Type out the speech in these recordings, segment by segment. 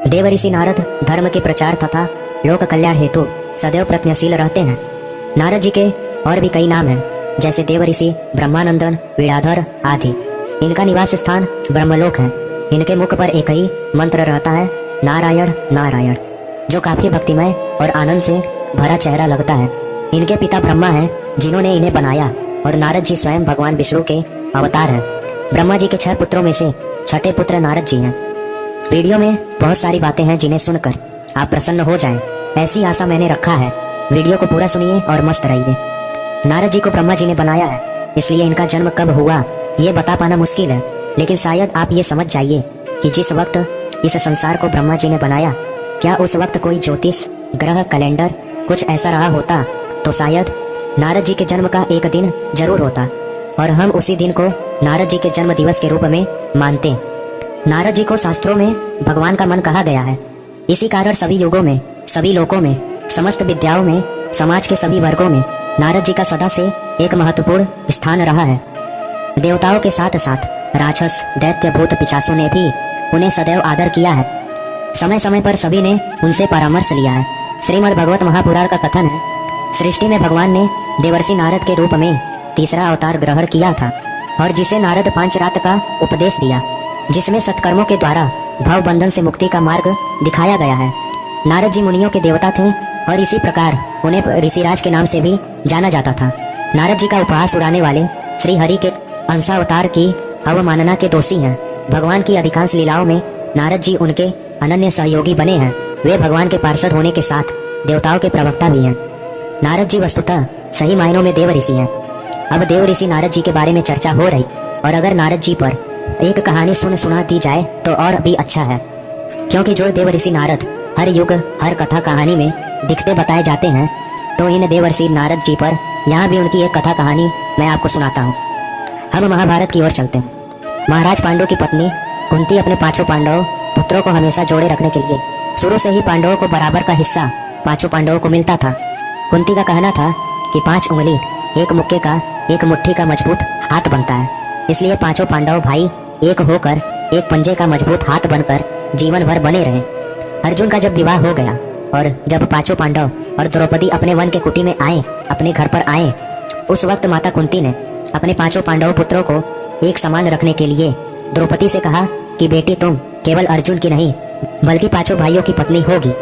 देवऋषि नारद धर्म के प्रचार तथा लोक कल्याण हेतु सदैव प्रयत्नशील रहते हैं। नारद जी के और भी कई नाम हैं, जैसे देवऋषि, ब्रह्मानंदन, वीणाधर आदि। इनका निवास स्थान ब्रह्मलोक है। इनके मुख पर एक ही मंत्र रहता है, नारायण नारायण, जो काफी भक्तिमय और आनंद से भरा चेहरा लगता है। इनके पिता ब्रह्मा हैं, जिन्होंने इन्हें बनाया, और नारद जी स्वयं भगवान विष्णु के अवतार हैं। ब्रह्मा जी के 6 पुत्रों में से छठे पुत्र नारद जी हैं। वीडियो में बहुत सारी बातें हैं जिन्हें सुनकर आप प्रसन्न हो जाएं, ऐसी आशा मैंने रखा है। वीडियो को पूरा सुनिए और मस्त रहिए। नारद जी को ब्रह्मा जी ने बनाया है, इसलिए इनका जन्म कब हुआ ये बता पाना मुश्किल है, लेकिन शायद आप ये समझ जाइए कि जिस वक्त इस संसार को ब्रह्मा जी ने बनाया, क्या उस वक्त कोई ज्योतिष, ग्रह, कैलेंडर कुछ ऐसा रहा होता तो शायद नारद जी के जन्म का एक दिन जरूर होता, और हम उसी दिन को नारद जी के जन्म दिवस के रूप में मानते। नारद जी को शास्त्रों में भगवान का मन कहा गया है। इसी कारण सभी युगों में, सभी लोकों में, समस्त विद्याओं में, समाज के सभी वर्गों में नारद जी का सदा से एक महत्वपूर्ण स्थान रहा है। देवताओं के साथ साथ राक्षस, दैत्य, भूत, पिशाचों ने भी उन्हें सदैव आदर किया है। समय समय पर सभी ने उनसे परामर्श लिया है। श्रीमद् भगवत महापुराण का कथन है, सृष्टि में भगवान ने देवर्षि नारद के रूप में तीसरा अवतार ग्रहण किया था, और जिसे नारद पांचरात्र का उपदेश दिया, जिसमें सत्कर्मों के द्वारा भव बंधन से मुक्ति का मार्ग दिखाया गया है। नारद जी मुनियों के देवता थे, और इसी प्रकार उन्हें ऋषिराज के नाम से भी जाना जाता था। नारद जी का उपहास उड़ाने वाले श्री हरि के अंशावतार की अवमानना के दोषी हैं। भगवान की अधिकांश लीलाओं में नारद जी उनके अनन्य सहयोगी बने हैं। वे भगवान के पार्षद होने के साथ देवताओं के प्रवक्ता भी हैं। नारद जी वस्तुतः सही मायनों में देव ऋषि हैं। अब देव ऋषि नारद जी के बारे में चर्चा हो रही, और अगर नारद जी पर एक कहानी सुना दी जाए तो और भी अच्छा है, क्योंकि जो देव ऋषि नारद हर युग हर कथा कहानी में दिखते बताए जाते हैं, तो इन देवर्षि नारद जी पर यहाँ भी उनकी एक कथा कहानी मैं आपको सुनाता हूँ। हम महाभारत की ओर चलते हैं। महाराज पांडु की पत्नी कुंती अपने 5 पांडवों पुत्रों को हमेशा जोड़े रखने के लिए शुरू से ही पांडवों को बराबर का हिस्सा 5 पांडवों को मिलता था। कुंती का कहना था कि 5 उंगली एक मुक्के का, एक मुट्ठी का मजबूत हाथ बनता है, इसलिए 5 पांडव भाई एक होकर एक पंजे का मजबूत हाथ बनकर जीवन भर बने रहे। अर्जुन का जब विवाह हो गया और जब 5 पांडव और द्रौपदी अपने वन के कुटी में आए, अपने घर पर आए, उस वक्त माता कुंती ने अपने 5 पांडव पुत्रों को एक समान रखने के लिए द्रौपदी से कहा कि बेटी तुम केवल अर्जुन की नहीं बल्कि 5 भाइयों की पत्नी होगी।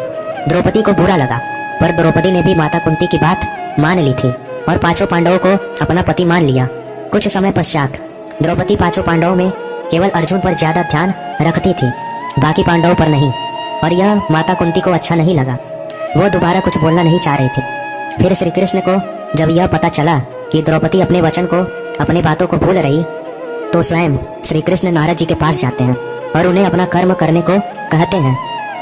द्रौपदी को बुरा लगा, पर द्रौपदी ने भी माता कुंती की बात मान ली थी और 5 पांडवों को अपना पति मान लिया। कुछ समय पश्चात द्रौपदी 5 पांडवों में केवल अर्जुन पर ज्यादा ध्यान रखती थी, बाकी पांडवों पर नहीं, और यह माता कुंती को अच्छा नहीं लगा। वो दोबारा कुछ बोलना नहीं चाह रही थी। फिर श्री कृष्ण को जब यह पता चला कि द्रौपदी अपने वचन को, अपनी बातों को भूल रही, तो स्वयं श्री कृष्ण नारद जी के पास जाते हैं और उन्हें अपना कर्म करने को कहते हैं।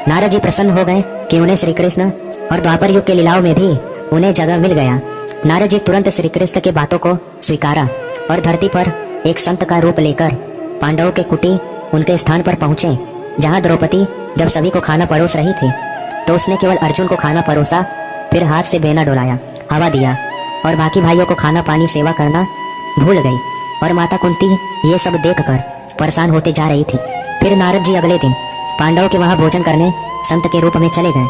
नारद जी प्रसन्न हो गए कि उन्हें श्री कृष्ण और द्वापर युग के लीलाओं में भी उन्हें जगह मिल गया। नारद जी तुरंत श्री कृष्ण की बातों को स्वीकारा और धरती पर एक संत का रूप लेकर पांडवों के कुटी उनके स्थान पर पहुंचे। जहां द्रौपदी जब सभी को खाना परोस रही थी, तो उसने केवल अर्जुन को खाना परोसा, फिर हाथ से बेना डोलाया, हवा दिया, और बाकी भाइयों को खाना पानी सेवा करना भूल गई। और माता कुंती ये सब देखकर परेशान होते जा रही थी। फिर नारद जी अगले दिन पांडवों के वहां भोजन करने संत के रूप में चले गए,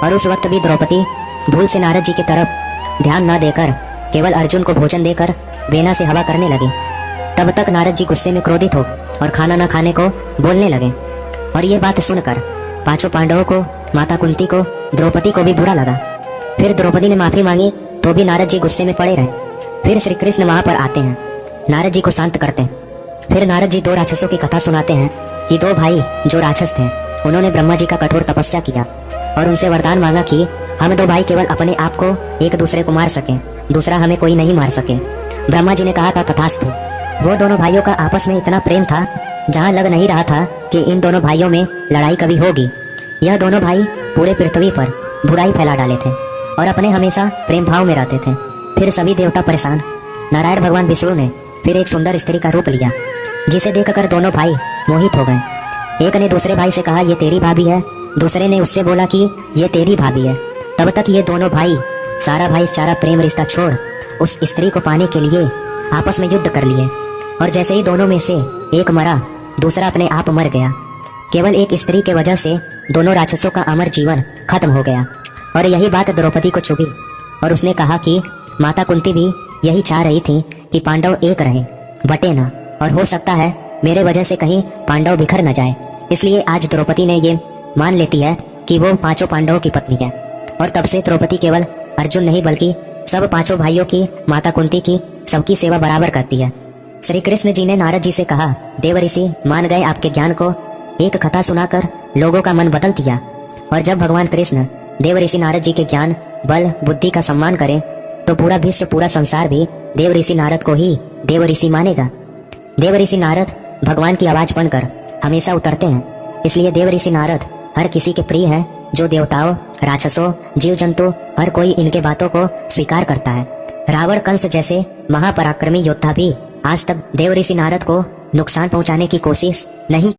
और उस वक्त भी द्रौपदी भूल से नारद जी की तरफ ध्यान न देकर केवल अर्जुन को भोजन देकर बेना से हवा करने लगी। तब तक नारद जी गुस्से में क्रोधित हो और खाना न खाने को बोलने लगे, और ये बात सुनकर 5 पांडवों को, माता कुंती को, द्रौपदी को भी बुरा लगा। फिर द्रौपदी ने माफी मांगी तो भी नारद जी गुस्से में पड़े रहे। फिर श्री कृष्ण वहां पर आते हैं, नारद जी को शांत करते हैं। फिर नारद जी 2 राक्षसों की कथा सुनाते हैं कि 2 भाई जो राक्षस थे, उन्होंने ब्रह्मा जी का कठोर तपस्या किया और उनसे वरदान मांगा कि हम 2 भाई केवल अपने आप को एक दूसरे को मार सके, दूसरा हमें कोई नहीं मार सके। ब्रह्मा जी ने कहा था तथास्तु। वो दोनों भाइयों का आपस में इतना प्रेम था, जहाँ लग नहीं रहा था कि इन दोनों भाइयों में लड़ाई कभी होगी। यह दोनों भाई पूरे पृथ्वी पर बुराई फैला डाले थे और अपने हमेशा प्रेम भाव में रहते थे। फिर सभी देवता परेशान। नारायण भगवान विष्णु ने फिर एक सुंदर स्त्री का रूप लिया, जिसे देखकर दोनों भाई मोहित हो गए। एक ने दूसरे भाई से कहा ये तेरी भाभी है, दूसरे ने उससे बोला कि ये तेरी भाभी है। तब तक ये दोनों भाई सारा भाईचारा प्रेम रिश्ता छोड़ उस स्त्री को पाने के लिए आपस में युद्ध कर लिए, और जैसे ही दोनों में से एक मरा, दूसरा अपने आप मर गया। केवल एक स्त्री के वजह से दोनों राक्षसों का अमर जीवन खत्म हो गया। और यही बात द्रौपदी को चुभी और उसने कहा कि माता कुंती भी यही चाह रही थी कि पांडव एक रहें, बटे ना, और हो सकता है मेरे वजह से कहीं पांडव बिखर न जाए। इसलिए आज द्रौपदी ने ये मान लेती है कि वो पांचों पांडवों की पत्नी है। और तब से द्रौपदी केवल अर्जुन नहीं बल्कि सब पांचों भाइयों की, माता कुंती की, सबकी सेवा बराबर करती है। श्री कृष्ण जी ने नारद जी से कहा, देव ऋषि मान गए आपके ज्ञान को, एक कथा सुनाकर लोगों का मन बदल दिया। और जब भगवान कृष्ण देव ऋषि नारद जी के ज्ञान, बल, बुद्धि का सम्मान करें तो पूरा विश्व, पूरा संसार भी देव ऋषि नारद को ही देव ऋषि मानेगा। देव ऋषि नारद भगवान की आवाज बनकर हमेशा उतरते हैं। इसलिए देव ऋषि नारद हर किसी के प्रिय है, जो देवताओं, राक्षसों, जीव जंतु, हर कोई इनके बातों को स्वीकार करता है। रावण, कंस जैसे महापराक्रमी योद्धा भी आज तक देव ऋषि नारद को नुकसान पहुंचाने की कोशिश नहीं